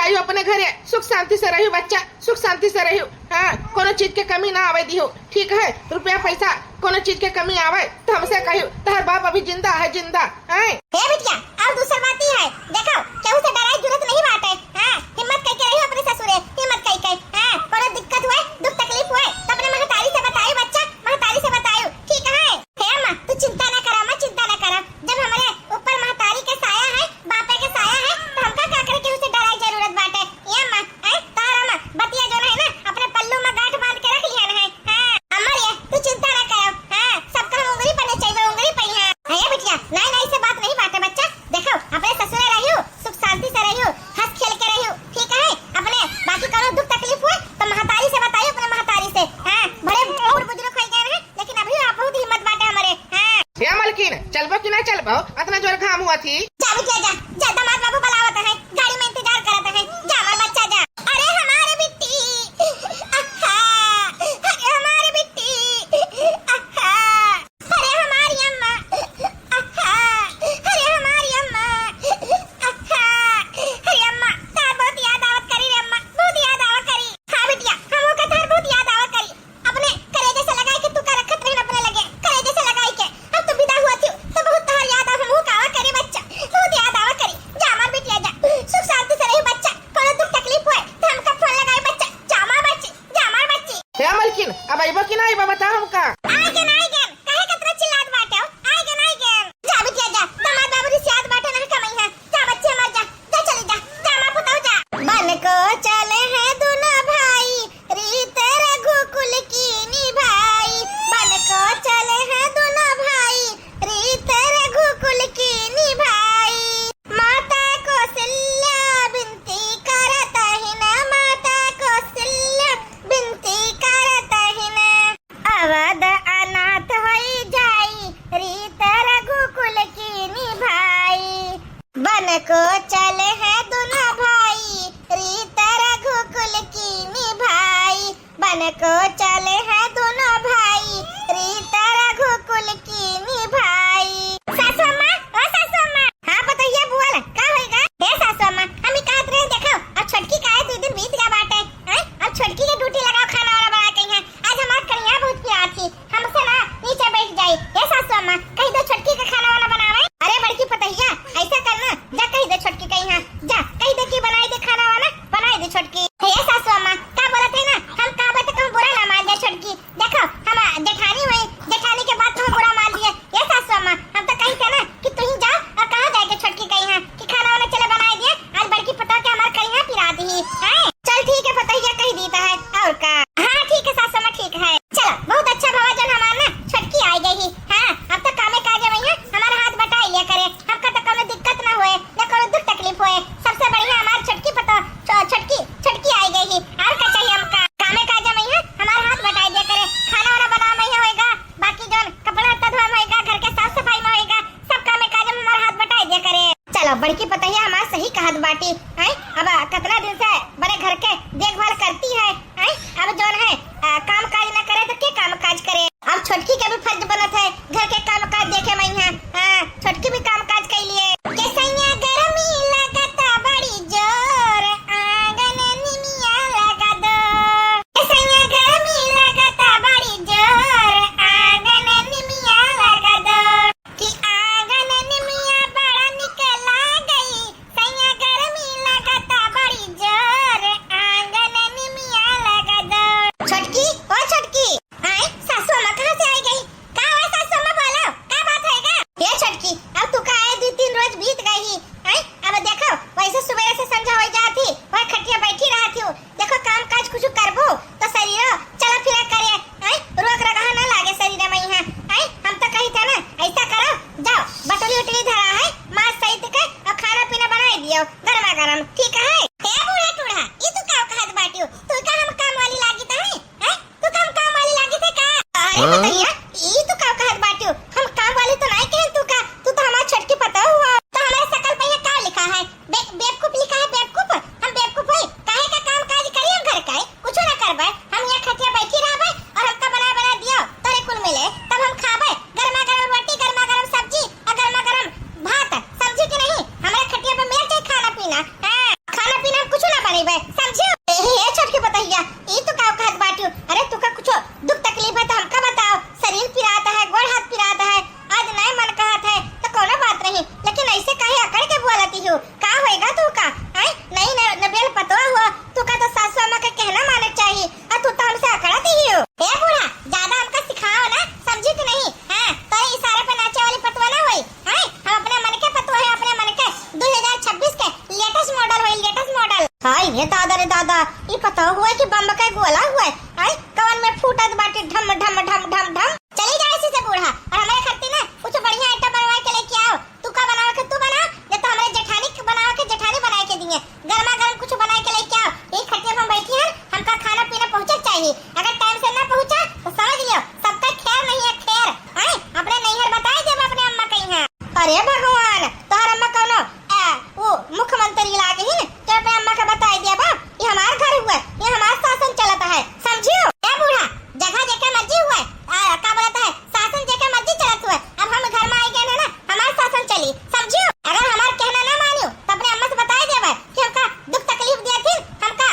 आई हो अपने घरे, सुख शांति से रही बच्चा, सुख शांति से रही। हाँ, कोनो चीज के कमी ना आवे दियो, ठीक है? रुपया पैसा कोनो चीज के कमी आवे तो हमसे कहियो, तार बाप अभी जिंदा है, जिंदा है। हे बिटिया, अब दूसरी बात ही है, देखो केहू से डराई जरूरत नहीं बाटे। हां, हिम्मत करके रहियो अपने ससुरे, हिम्मत करके। हां, कोनो दिक्कत हुए, दुख तकलीफ हुए तो अपने महतारी से बताइयो बच्चा, महतारी से बताइयो, ठीक है? हे अम्मा, तू चिंता ना करा, मैं चिंता ना करा। जब हमारे ऊपर महतारी के साया है, बापे के साया है, तो हमका का करे केहू से डराई जरूरत बाटे। ये अम्मा, तारा अम्मा बतिया जो है ना अपने पल्लू में गांठ बांध के रख लिया है। हां, अम्मा ये तू चिंता ना करो। हां, सबका उंगली पर नहीं चाहिए, उंगली पर है। हे बिटिया, नहीं नहीं से बात नहीं बाटे बच्चा। देखो अपने ससुरे रहियो, सुख शांति से रहियो, हंस खेल के रहियो, ठीक है? अपने बाकी करो दुख तकलीफ हुए तो महतारी से बताइयो, अपने महतारी से। हां, बड़े बूढ़ बुजुर्ग हो गए हैं, लेकिन अभी आप बहुत हिम्मत बाटे हमारे। हां, या मलकिन, चलबो कि ना चलबो? इतना जोर घाम हुआ थी। जा बिटिया जा, जा दामाद बाबू बुलावत है, गाड़ी में इंतजार करत है। जा हमार बच्चा जा। अरे हमारे बिट्टी, अहा, अरे हमारे बिट्टी, अहा, अरे हमारी अम्मा, अहा, अरे हमारी अम्मा, अहा, अरे अम्मा तार बहुत याद आवत करी रे अम्मा, बहुत याद आवत करी। हां बिटिया, हमो का तार बहुत याद आवत करी। अपने कलेजे से लगाई के तू का रखत रही अपने लगे, कलेजे से लगाई के। अब तू विदा हुआ थी तो बहुत तार याद आव, हमहू का करी बच्चा, बहुत याद आवत करी। जा हमार बिटिया जा, सुख शांति से रही बच्चा, कोनो दुख तकलीफ हुए तो हमका फोन लगाई बच्चा। जा हमार बच्ची, जा हमार बच्ची। या मलकिन, अब आइबो कि ना आइबो बता हमका। आगे ना आगे, काहे कतरा चिल्लात बाटे हो? आगे ना आगे। जा बिटिया जा, दामाद बाबू री सियात बाटे ना कमई है। जा बच्चे मर जा, जा चली जा, जा हमार पुताऊ जा। बन को चले हैं दोनों भाई, रीत रघुकुल की निभाई। बन को चले हैं दोनों भाई, रीत रघुकुल की निभाई। माता कौशल्या बिनती करत हिन, माता कौशल्या बिनती करत हिन। अवध अनाथ होई जाई, रीत रघुकुल की निभाई। बन को चले हैं दोनों भाई, रीत रघुकुल की निभाई। बन को चले हैं दोनों भाई, रीत रघुकुल की निभाई। सासू अम्मा, ओ सासू अम्मा। हाँ बताइए बुआ, का होएगा? हे सासू अम्मा, हम ही कहत रहे देखो, अब छोटकी का है 2 दिन बीत गया बाटे। हैं? अब छोटकी के ड्यूटी लगाओ, खाना वाला बना के हैं। आज हमार कन्या बहुत प्यार थी, हमसे ना नीचे बैठ जाई। हे सासू अम्मा, कही दो छोटकी का खाना वाला बनावे। अरे बड़की पतैया, ऐसा करना, जा कही दे छोटकी कहीं हां, जा कही दे कि बनाई दे खाना वाला, बनाई दे छोटकी। हे सासू अम्मा, का बोलत है ना, हम का बात कहूं बुरा ना मान जाए छोटकी। देखो हम जेठानी हुई, जेठानी के बात तुम बुरा मान लिए। हे सासू अम्मा, हम तो कही थे ना कि तू ही जा और कहां जाएगा छोटकी कहीं हां कि खाना वाला चले बनाई दिए। आज बड़की पता के हमार कहीं हां पिला दी है। चल ठीक है पतैया, कही देता है और का। हां ठीक है सासू अम्मा, ठीक है। चलो बहुत अच्छा भवा जन हमार ना छोटकी आई गई। हां, अब तो कामे काजे में हमारा हाथ बटाई लिया करे, हमका तो कोनो दिक्कत ना होए, ना कोनो दुख तकलीफ होए। सबसे बढ़िया हमार छोटकी पता, छोटकी आई गई। और का चाहिए हमका? कामे काजे में हमारा हाथ बटाई दिया करे, खाना वाला बना में होएगा, बाकी जन कपड़ा लत्ता धोए में होएगा, घर के साफ सफाई में होएगा, सब कामे काजे में हमारा हाथ बटाई दिया करे। चलो बड़की पतैया हमार सही कहत बाटी है। अब कितना दिन से बड़े घर के देखभाल करती है। अब जोन है काम काज न करे तो के काम काज करे। अब छोटकी के भी फर्ज बनत है घर के काम काज देखे में है। हां, छोटकी भी काम काज कर लिए। कैसैया गर्मी लगता बड़ी जोर, आंगन निमिया लगा दो। कैसैया गर्मी लगता बड़ी जोर, आंगन निमिया लगा दो। कि आंगन निमिया बड़ा निकला गई, सैया गर्मी लगता बड़ी जोर। हो का होएगा तू का हैं नहीं नबियल पतवा हुआ तू का तो सासू अम्मा का कहना मानना चाहिए और तू तो हमसे अकड़ा दी हो ए बूढ़ा ज्यादा हमका सिखाओ ना समझी कि नहीं हां तो इशारे पे नाचे वाली पतवा ना होई हैं हम अपने मन के पतवा है अपने मन के 2026 के लेटेस्ट मॉडल हाय ये दादा रे दादा ये पता हुआ कि बम का गोला हुआ है हाय कान में फूटत बाटे ढम ढम ढम ढम ढम चली जा ऐसे से बूढ़ा और हमारे खत्ती ना कुछ बढ़िया आइटम बनवा के लेके आओ तू का बनाओ के तू बना या तो हमारे जेठानी बनाओ के जेठानी बना के दिए गरमा गरम कुछ बना के लेके आओ ये खट्टे में बैठी है हमका खाना पीना पहुंचे चाहिए अगर टाइम से ना पहुंचा तो समझ लियो सबका खैर नहीं है खैर हाय अपने नैहर बताए जब अपने अम्मा कही है अरे भगवान तोहर अम्मा कौनो वो मुख्यमंत्री लागे ही तो अपने अम्मा का बताई दिया बा ये हमार घर हुआ ये हमार शासन चलता है समझियो ए बूढ़ा जगह जगह मर्जी हुआ का बोलता है शासन जगह मर्जी चलत हुआ अब हम घर में आई गए ना हमार शासन चली समझियो अगर हमार कहना ना मानियो तो अपने अम्मा से बताई देबा कि हमका दुख तकलीफ दिया थी हमका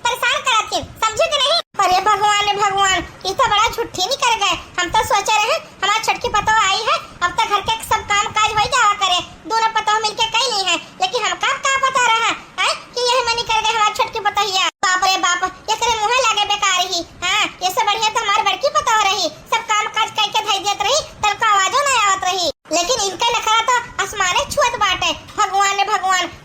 परेशान करा थी समझियो कि नहीं अरे भगवान ये तो बड़ा झूठी नहीं कर गए हम तो सोचे रहे हमार छटकी पतो आई है अब तक घर के सब काम काज हो जावा करे दोनों पतो मिलके कई नहीं है लेकिन हम का पता रहा है कि यही मनी कर गए हमार छटकी पतोहिया बाप रे बाप ये करे मुंह लागे बेकार ही हां ये सब बढ़िया तो हमार बड़की पतो रही सब काम काज कई के धई देत रही तब का आवाजो ना आवत रही लेकिन इनका नखरा तो आसमाने छुअत बाटे भगवान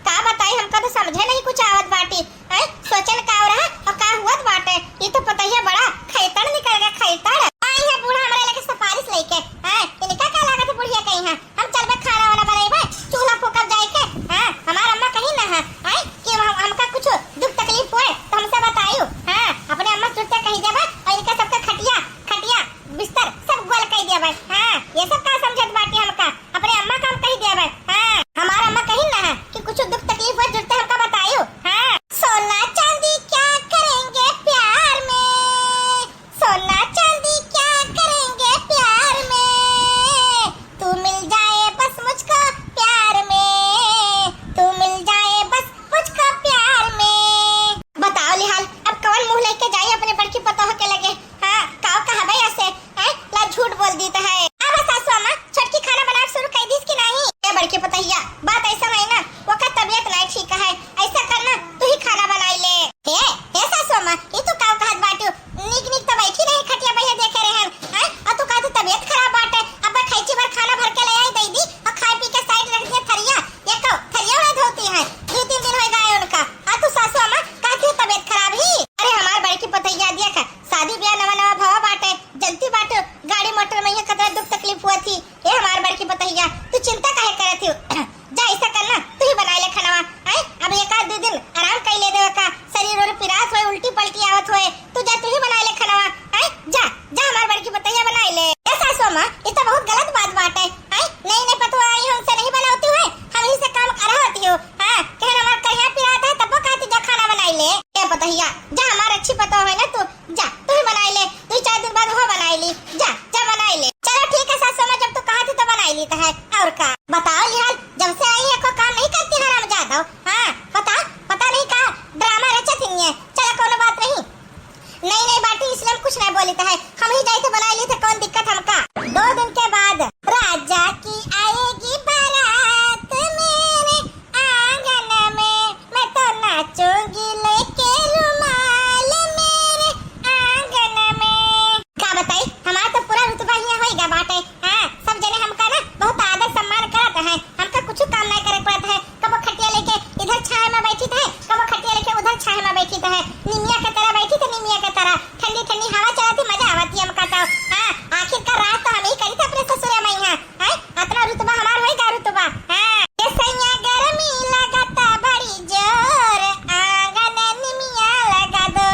का बताई हमका तो समझे नहीं कुछ आवत बाटी हैं सोचन का रहा और का हुआ बाटे ये तो पतोहिया बड़ा खैतड़ निकल गया खैतड़ आई है बूढ़ा हमारे लगे सिफारिश लेके हैं इनका क्या लागत है बुढ़िया कहीं है हम चल बे खाना वाला बनाई चूल्हा फूकब जाए के हैं हमार अम्मा कहीं ना है हैं कि हमका कुछ दुख तकलीफ होए तो हमसे बताइयो हैं अपने अम्मा सुनते कहीं देबा और इनका सबका खटिया बिस्तर सब गोल कही देबा हैं ये सब का समझत बाटी हमका अपने अम्मा काम कही देबा हैं हमार अम्मा कहीं ना है कि कुछ दुख तकलीफ होए जुड़ते हमका बताइयो हैं सोना चांदी क्या करेंगे प्यार में सोना चांदी क्या करेंगे प्यार में तू मिल जाए बस मुझको प्यार में तू मिल जाए बस मुझको प्यार में बताओ लिहाल अब कौन मुंह लेके जाए अपने बड़की पतोह के लगे हां काव कहा भाई ऐसे हैं ला झूठ बोल दी तो है अब सासू अम्मा छटकी खाना बनाना शुरू कर दी कि नहीं ए बड़की पतोहिया बात ऐसा नहीं ना वका तबीयत नहीं ठीक है ऐसा करना तू ही खाना बनाई ले हे सासू अम्मा ये तो काव कहत बाटू निक तो बैठी नहीं खटिया भैया देखे रहे हैं और तू कहत तबीयत खराब बाटे अब खैची भर खाना भर के ले आई दई दी और खाए पी के साइड रख दिया थरिया ये को थरिया में धोती है 2-3 दिन हो गए उनका आ तू सासू अम्मा कहती तबीयत खराब ही अरे हमार बड़की पतोहिया देख शादी ब्याह नवा भवा बाटे जल्दी बाटे गाड़ी मोटर में ये कतरा दुख तकलीफ हुआ थी ये हमार बड़की पतोहिया तू चिंता काहे करत हो जा ऐसा करना तू ही बनाई ले खाना हैं अब एक आध 2 दिन आराम कर ले देवे का शरीर और पिरास होए उल्टी पलटी आवत होए तू जा तू ही बनाई ले खाना हैं जा हमार बड़की पतोहिया बनाई ले ए सासू मां ये तो बहुत गलत बात बाटे हैं नहीं पतो आई हमसे नहीं बनाती है हम ही से काम कराती हो हां कह हमार कहिया पिरात है तब कहती जा खाना बनाई ले ए पतोहिया जा हमार अच्छी पतो है ना तू जा तू ही बनाई ले 2-4 दिन बाद वो बनाई ली जा बनाई ले चलो ठीक है सासू मां जब तू कहा थी तो बनाई ली तो है और का बताओ लिहाल जब से आई है को काम नहीं करती हराम जादा हां पता नहीं का ड्रामा रचा थी है चलो कोनो बात नहीं बाटी इसलिए कुछ नहीं बोली तो है हम ही जाए तो बनाई ली तो कौन दिक्कत हमका 2 दिन के बाद राजा की आएगी बारात मेरे आंगन में मैं तो नाचूंगी लेके रुमाल मेरे आंगन में क्या बताई हमारा तो पूरा रुतबा ही होएगा बाटे हां सब जने हमका ना बहुत आदर सम्मान करत है हमका कुछ काम नहीं करे पड़त है कबो खटिया लेके इधर छाया में बैठी है कबो खटिया लेके उधर छाया में बैठी है निमिया के तरह बैठी तो निमिया के तरह ठंडी हवा चलती मजा आवती हमका तो हां आखिरकार रात तो हम ही करी थे अपने ससुरे में हां इतना रुतबा हमार होएगा रुतबा हां ये सैया गर्मी लगाता बड़ी जोर आंगन निमिया लगा दो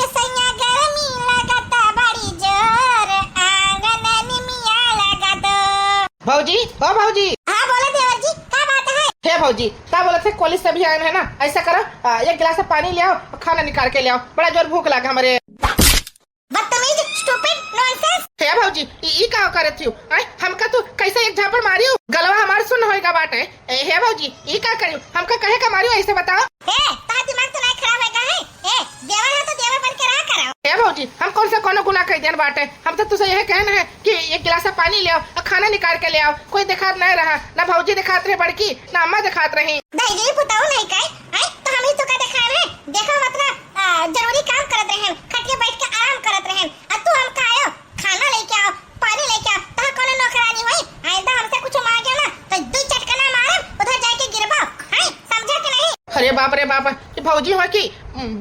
के सैया गर्मी लगाता बड़ी जोर आंगन निमिया लगा दो भौजी ओ भौजी हां बोले देवर जी क्या बात है हे भौजी क्या बोले थे कॉलेज से भी आए हैं ना ऐसा करो एक गिलास पानी ले आओ खाना निकाल के ले आओ बड़ा जोर भूख लगा हमारे बदतमीज स्टूपिड नॉनसेंस हे भौजी ई का करे थी हमका तो कैसे एक झापड़ मारियो गलवा हमार सुन होएगा बाटे हे भौजी ई का करियो हमका कहे का मारियो ऐसे बताओ तारा दिमाग तो नहीं खराब होएगा है देवर है तो देवर बन के रहा करो हे भौजी भौजी हम कौन सा कोनो गुनाह कर दिया बाटे। हम तो तुझसे यही कहना है कि एक गिलास पानी ले आओ और खाना निकाल के ले आओ। कोई दिखात नहीं रहा, ना भौजी दिखात रहे बड़की, ना अम्मा दिखात रही। दही पुताऊ नहीं कहे आई तो हम ही तो का दिखाना है। देखो मतलब जरूरी काम करत रहे, खटिया बैठ के आराम करत रहे। अब तू हम खायो खाना लेके आओ, पानी लेके आओ, तो कोनो नौकरानी होई। आइंदा हमसे कुछ मांगे ना तो दू चटकना मारब, उधर जाके गिरबा। हां समझा कि नहीं? अरे बाप रे बाप, ये भौजी हुआ कि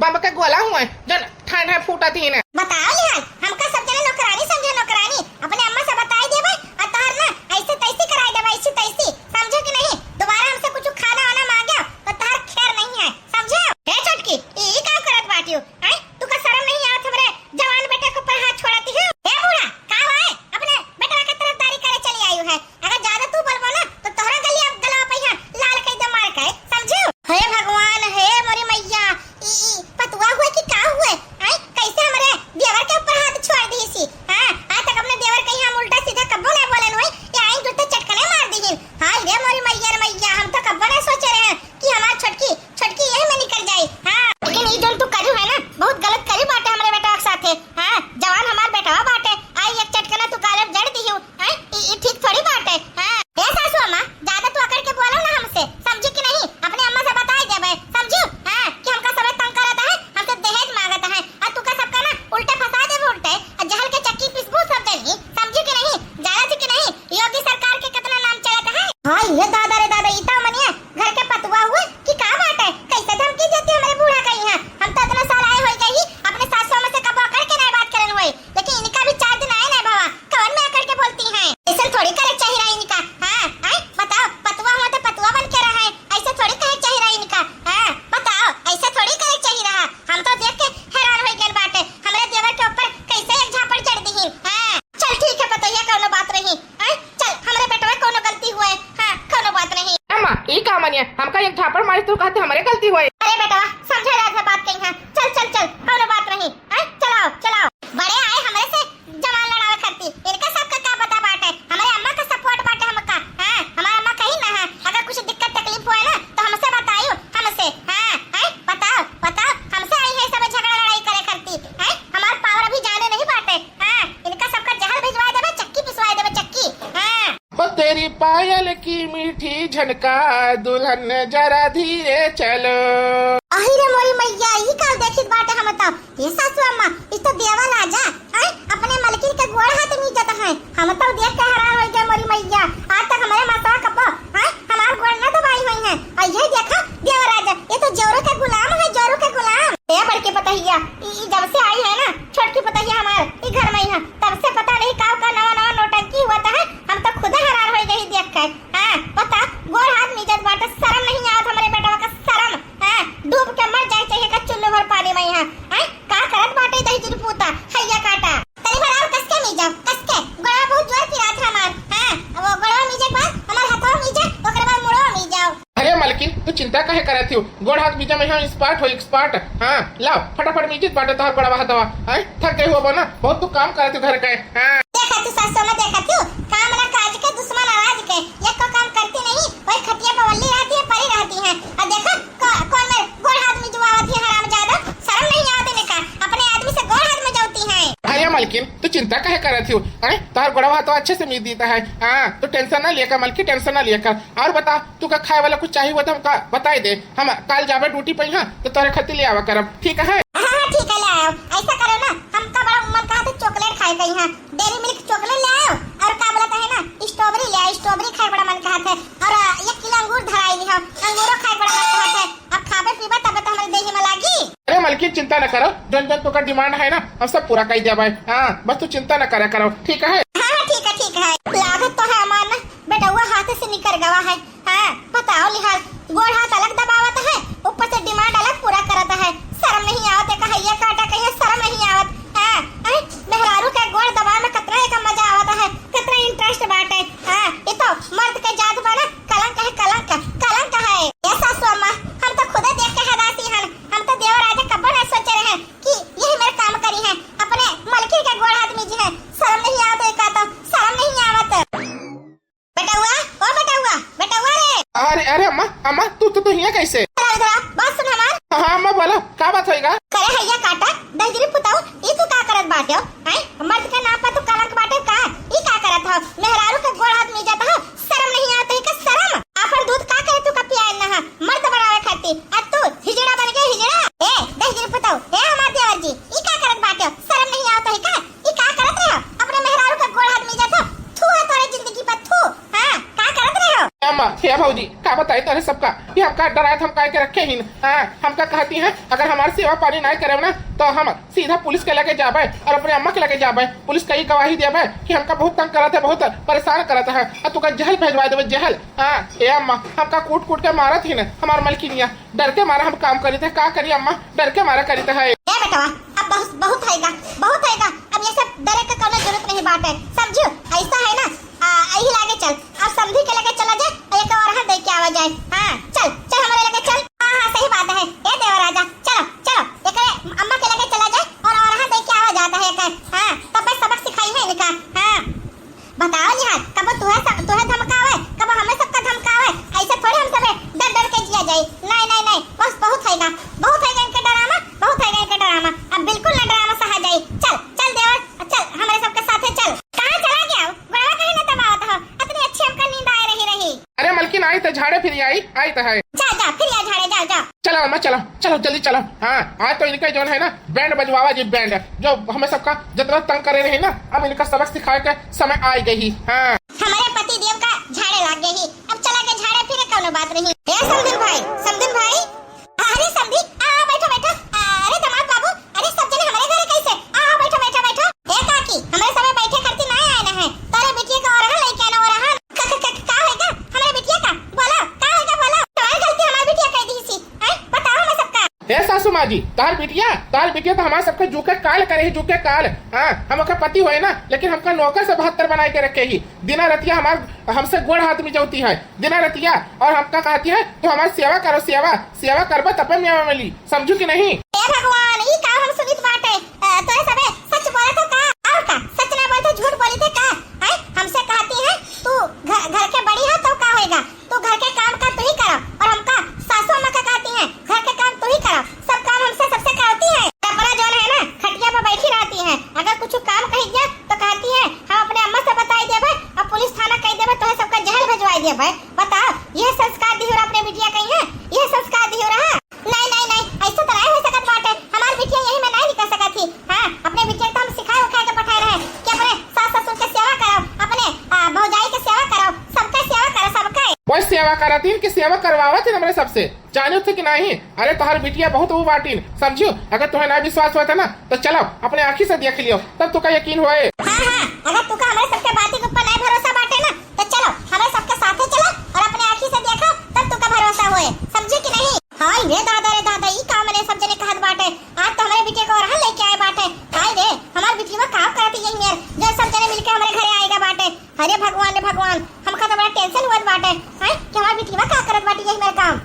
बम का गोला हुआ जन ठंड है फूटा थी ने। बताओ लिहाज हमका सब जने नौकरानी समझे। नौकरानी अपने अम्मा से बताई देबे और तहर ना ऐसे तैसे कराई देबे, ऐसे तैसे समझे कि नहीं? दोबारा हमसे कुछ खाना वाना मांगे तो तहर खैर नहीं है, समझे? हे छोटकी ई का करत बाटियो? आई तू का शर्म नहीं आवत हमरे जवान बेटे के ऊपर हाथ छोड़ती है? हे बूढ़ा का है अपने बेटा के तरफदारी करे चली आयु है। अगर ज्यादा तू बोलबो ना तो तोहरा गली अब गला पहिया लाल कई दे मार के, समझे? हे भगवान, हे मोरी मैया, ई पतुआ हुए कि का हुए? आई कैसे हमरे देवर के ऊपर हाथ छोड़ दी सी? हां आज तक अपने देवर कहीं हम उल्टा सीधा कब्बो नहीं बोलन होई, ये आई जुत्ते चटकने मार दीहिन। हाय रे मोरी मैया रे मैया, हम तो कब्बो नहीं सोचे रहे कि हमार छोटकी यही में निकल जाई। हां लेकिन ई जोन तू करू है ना बहुत गलत करी बाटे हमरे बेटा के साथे। हां जवान हमार बेटा बाटे, आई एक चटकना तू गालब जड़ दिहु। हां ई ठीक थोड़ी बाटे। हां हे सासू अम्मा ज्यादा तू अकड़ के बोलो ना हमसे, समझी कि नहीं? अपने अम्मा से बताई देबे, समझू? हां कि हमका समय तंग करता है, हमसे दहेज मांगता है और तू का सबका ना उल्टे फंसा देबे उल्टे और जहल के चक्की पिसबू सब देनी, समझी कि नहीं? जाना थी कि नहीं? योगी सरकार के कितना नाम चलता है। हां ये दादा रे दादा इता मनिया घर के पतुआ हुए कि का बात है? कैसे धमकी देती हमारे बूढ़ा कहीं है? हम तो इतना साल आए होई गई अपने सासू में से कब अकड़ के नहीं बात करन हुई, लेकिन इनका भी 4 दिन आए नहीं बाबा कौन में अकड़ के बोलती हैं? ऐसे थोड़ी करे चाहिए इनका। हां आई बताओ पतुआ हुआ तो पतुआ बन के रहा है, ऐसे थोड़ी करे चाहिए इनका। हां बताओ ऐसे थोड़ी करे चाहिए रहा। हम तो देख के हैरान हो गए बाटे हमरे देवर के ऊपर कैसे एक झापड़ चढ़ दी। हां चल ठीक है पतोहिया कोनो बात नहीं। आई चल हमरे बेटवा कोनो गलती हुए। हां कोनो बात नहीं। अम्मा ई का मानिए हमका एक झापड़ मारी तो कहते हमारे गलती हुई। अरे बेटवा समझा राजा बात कही है। चल चल चल कोनो बात नहीं। आई चलाओ चलाओ बड़े आए हमरे से जवान लड़ावे करती, इनका सबका क्या पता बाटे? हमारे अम्मा का सपोर्ट बाटे हमका। हां हमारा अम्मा कहीं ना है, अगर कुछ दिक्कत तकलीफ हुए ना तो हमसे बताइयो हमसे। हां आई बताओ बताओ हमसे आई है सब झगड़ा लड़ाई करे करती। आई हमार पावर अभी जाने नहीं बाटे। हां इनका सबका जहर भिजवा देबे, चक्की पिसवा देबे चक्की। हां ओ तेरी पायल की मीठी झनका दुल्हन जरा धीरे चलो। अहि रे मोरी मैया ई का देखित बाटे हम तो। ये सासू अम्मा इस तो देवा लाजा आई अपने मलकिन के गोड़ हाथ नहीं जाता है। हम तो देख के हैरान हो गए मोरी मैया, आज तक हमारे माता कब्बो आई हमार गोड़ ना दबाई हुई है। और ये देखा देवा राजा ये तो जोरू के गुलाम है, जोरू के गुलाम। ये बड़के पतहिया ई जब से आई है ना छोटकी पतहिया हमार ई घर में है तब से पता नहीं का नवा नवा नोटंकी होता है। हम तो खुद हैरान हो गई देख कर। हां पता गोड़ हाथ निजत बाटे, शर्म नहीं आवत हमारे बेटवा का शर्म। हां डूब के मर जाए चाहिए का चुल्लू भर पानी में। हां आई का करत बाटे दही जुर पूता हैया काटा तनी भर और कसके मी जाओ कसके गोड़ा बहुत जोर पिरा था हमार। हां वो गोड़ा मी जे बाद हमार हाथों मी जे ओकरे बाद मुड़ो मी जाओ। अरे मलकिन तू चिंता काहे करत हो? गोड़ हाथ बीजा में हम एक्सपर्ट हो एक्सपर्ट। हां लाओ फटाफट मीजित बाटे तोहर गोड़ा हाथवा। हां थक गई हो ना बहुत तू काम करत हो घर के। हां देखा तू सासू में देखा तू काम ना काज के दुश्मन आवाज के ये को काम करती नहीं, वही खटिया पे वल्ली रहती है परी रहती है। और देखा कौन में गोड़ हाथ में जुआवत है हरामजादा, शर्म नहीं आती ने का अपने आदमी से गोड़ हाथ में जाती है। अरे मलकिन तू चिंता काहे करत हो? अरे तोहर गोड़ा हाथ अच्छे से मीज देता है। हां तो टेंशन ना लेकर मलकी, टेंशन ना लेकर। और बता तू का खाए वाला कुछ चाहिए हो तो हमका बताई दे, हम कल जावे ड्यूटी पे। हां तो तोरे खातिर ले आवा करब, ठीक है? हां ठीक है ले आओ। ऐसा करो ना हमका बड़ा मन कहा था चॉकलेट खाए गई। हां डेयरी मिल्क चॉकलेट ले आओ और का बोलता है ना स्ट्रॉबेरी ले आओ, स्ट्रॉबेरी खाए बड़ा मन कहा था। और 1 किलो अंगूर धराई ली हो, अंगूरो खाए बड़ा मन कहा था। अब खाबे पीबे तब तो हमारे देही में लागी। अरे मलकिन चिंता न करो, जन जन तो का डिमांड है ना हम सब पूरा कर देबे। हां बस तू चिंता न करा करो, ठीक है? हां ठीक है लागत तो है हमार ना बेटा वो हाथ से निकल गवा है। हां बताओ लिहाज गोड़ हाथ अलग दबावत है, ऊपर से डिमांड अलग पूरा करता है। शर्म नहीं आवत है कहिया काटा कहिया शर्म नहीं आवत। हां आई मेहरारू के गोड़ दबाव में कितना का मजा आवत है, कितना इंटरेस्ट बाटे। हां ये तो मर्द के जात बना कलंक है, कलंक है। ये सासू अम्मा हम तो खुद देख के हदासी हन। हम तो देवर राजा कब्बो नहीं सोचे रहे कि यही मेरे काम करी है अपने मलकी के गोड़ हाथ में जी है। शर्म नहीं आवत है का तो शर्म नहीं आवत। बेटा हुआ रे। अरे अम्मा तू हिया कैसे? बात सुन हमार। हां अम्मा बोलो का बात होएगा? करे हैया काटा दही पुताऊ ई तू का कर बताई तो सबका कि हमका डराए हम काय के रखे ही। हाँ, हमका कहती हैं अगर हमारी सेवा पानी नहीं करे ना तो हम सीधा पुलिस के लगे जाबे और अपने अम्मा के लगे जाबे। पुलिस कई गवाही देबे कि हमका बहुत तंग करता है, बहुत परेशान करता है और तुका जहल भेजवा देवे जहल। हाँ ए अम्मा, हमका कूट कूट के मारत ही न हमार मलकिनिया, डर के मारा हम काम करी थे। का करी अम्मा, डर के मारा करी है। बेटवा अब बहुत हैगा, बहुत हैगा। अब ये सब डरे का कोनो जरूरत नहीं बात है, समझो। ऐसा है ना, यही लागे चल अब समझी के लगे चला जाए और एक और देख के आवा जाए। हाँ चल चल हमारे लगे चल। हाँ सही बात है ए देवराजा, चलो चलो एक अम्मा के लगे चला जाए और देख के आवा जाता है। हाँ तब मैं सबक सिखाई है इनका। हाँ बताओ निहाल, कब तुहे धमकावे, कब हमें सबका धमकावे। ऐसे थोड़ी हम सब डर डर के जिया जाए। नहीं नहीं नहीं, बस बहुत हैगा इनके डरामा, बहुत हैगा इनके डरामा। अब बिल्कुल ना डरामा सहा जाए। चल चल देवर चल हमारे सबके साथे चल। कहाँ चला गया गुड़ावा, कहीं ना तबावत हो, इतनी अच्छी हमका नींद आए रही। अरे मलकिन आई तो झाड़े फिर आई तो है। जा फिर या झाड़े जा। चलो अम्मा चलो चलो जल्दी चलो। हाँ आज तो इनका जो है ना बैंड बजवावा जी, बैंड जो हमें सबका जितना तंग करे रहे ना, अब इनका सबक सिखाए के समय आ गई। हाँ हमारे पति देव का झाड़े लग गई, अब चला के झाड़े फिर कोनो बात नहीं। समधिन भाई, अरे समधी आ बैठो। अरे दामाद बाबू, अरे सब जने हमारे घरे कैसे? आ बैठो। ए काकी, हमारे समय बैठे करती नहीं आए हैं। तारे बिटिया का और लेके आना और हां का होएगा हमारे बिटिया का? बोलो का होएगा, बोलो। तुम्हारी गलती हमारी बिटिया कह दी सी, हैं? बताओ हमें सबका। हे सासू माँ जी, तार बिटिया तो हमारे सबके झुके काल करे ही, झुके काल। हाँ हमका पति हुए ना, लेकिन हमका नौकर से 72 बनाए के रखे ही। दिना रतिया हमसे गोड़ हाथ में जाती है दिना रतिया, और हमका कहती है तो हमारी सेवा करो, सेवा करबे तब मेवा मिली, समझू की नहीं? हे भगवान, ई का हम सुनित बाटे। तोरे सबे सच बोले तो का और का सच ना बोले तो झूठ बोली थे का? हैं हमसे कहती है तू घर के बड़ी है तो का होएगा, तू घर के काम का तू ही करो। और हमका सासू अम्मा का कहती है घर के काम तू ही करो, सब काम हमसे सबसे करती है। कपड़ा जो है ना खटिया पे बैठी रहती है, अगर कुछ काम कही दिया तो कहती है हम अपने अम्मा से बताई देबे और पुलिस थाना कह देबे तो सबका जहल भेजवाई देबे। बताओ ये संस्कार दी हो अपने बिटिया कही है, ये संस्कार दी हो रहा? नहीं ऐसा तो नहीं हो सकत बाटे। हमारी बिटिया यही में नहीं निकल सकत थी। हाँ अपने बिटिया तो हम सिखाए उखाए के पठाए रहे कि अपने सास ससुर के सेवा करो, अपने भौजाई के सेवा करो, सबके सेवा करो, सबके। वही सेवा कराती कि सेवा करवावत है हमरे सबसे, जाने थे कि नहीं? अरे तुम्हारी बिटिया बहुत वो बाटीन, समझियो। अगर तुम्हें ना विश्वास हुआ था ना तो चलो अपने आँखी से देख लियो, तब तुका यकीन होए। हाँ अगर तुका हमारे सबके बाती के ऊपर नहीं भरोसा बाटे ना तो चलो हमारे सबके साथे चलो और अपने आँखी से देखो, तब तुका भरोसा होए, समझे कि नहीं? हाँ रे दादा ई काम ने सब जने कहत बाटे। आज तो हमारे बिटिया को और लेके आए बाटे। हाय रे हमारी बिटिया काम करती यही यार, जो सब जने मिलके हमारे घरे आएगा बाटे। अरे भगवान हमका तो बड़ा टेंशन हुआ बाटे हैं कि हमारी बिटिया का करत बाटी यही मेरा काम।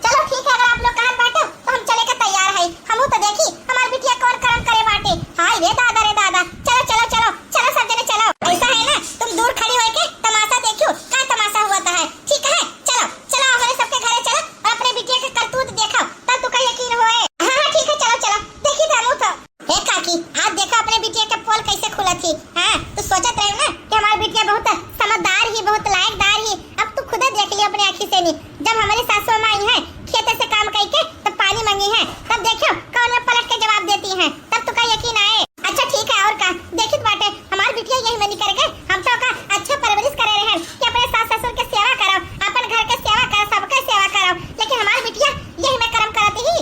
चलो ठीक है, अगर आप लोग कहत बाटे तो हम चले के तैयार है। हमहू तो देखी हमारी बिटिया कौन कर्म करे बाटे। हाय रे दादा चलो सब जने चलो। ऐसा है ना, तुम दूर खड़ी होके तमाशा देखियो, का तमाशा हुआ है, ठीक है? चलो हमारे सबके घरे चलो और अपने बिटिया के करतूत देखो, तब तुका यकीन होए। हाँ ठीक है, चलो देखी थामू तो। हे काकी, आज देखो अपने बिटिया के पोल कैसे खुला थी। हाँ तो सोचत रहे ना कि हमारी बिटिया बहुत समझदार ही, बहुत लायकदार ही। अब तू खुद देख लियो अपनी आँखी से। नहीं जब हमारी सासू माँ आई है खेते से काम करके तब पानी मांगी है, तब देखो कौन में पलट के जवाब देती है, तब तुका यकीन आए। अच्छा ठीक है, और का देखित बाटे हमारी बिटिया यही मनी करेगा। हम तो का अच्छा परवरिश करे रहे कि अपने सास ससुर के सेवा करो, अपन घर के सेवा करो, सबके सेवा करो, लेकिन हमारी बिटिया यही में कर्म करती ही।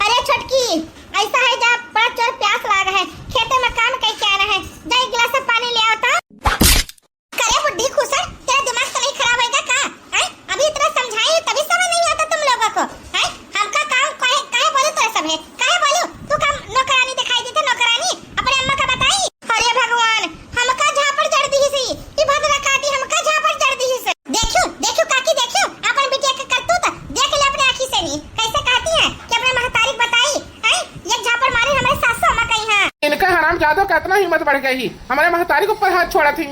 अरे छोटकी, ऐसा है जब बड़ा चोर प्यास लाग है, खेते में काम करके आना है, जा एक गिलास पानी ले आओ तो। करे बुड्ढी खुसर, तेरा दिमाग तो नहीं खराब होएगा का? हैं अभी इतना समझाई तभी समझ नहीं आता तुम लोगों को। हैं हमका काम काहे बोले तो सब है, काहे बोलूं? तू काम नौकरानी दिखाई देते, नौकरानी अपने अम्मा का बताई। अरे भगवान, हमका झापड़ जड़ दी सी, ई भद्रा काटी हमका झापड़ जड़ दी सी। देखियो काकी, देखियो अपन बिटिया के करतूत देख ले अपने आँखी से। नहीं कैसे कहती है कि अपने महतारी बताई, हैं एक झापड़ मारी हमारे सासू अम्मा कही है। इनका हराम जादो का इतना हिम्मत बढ़ गई, हमारे महतारी के ऊपर हाथ छोड़ा थी।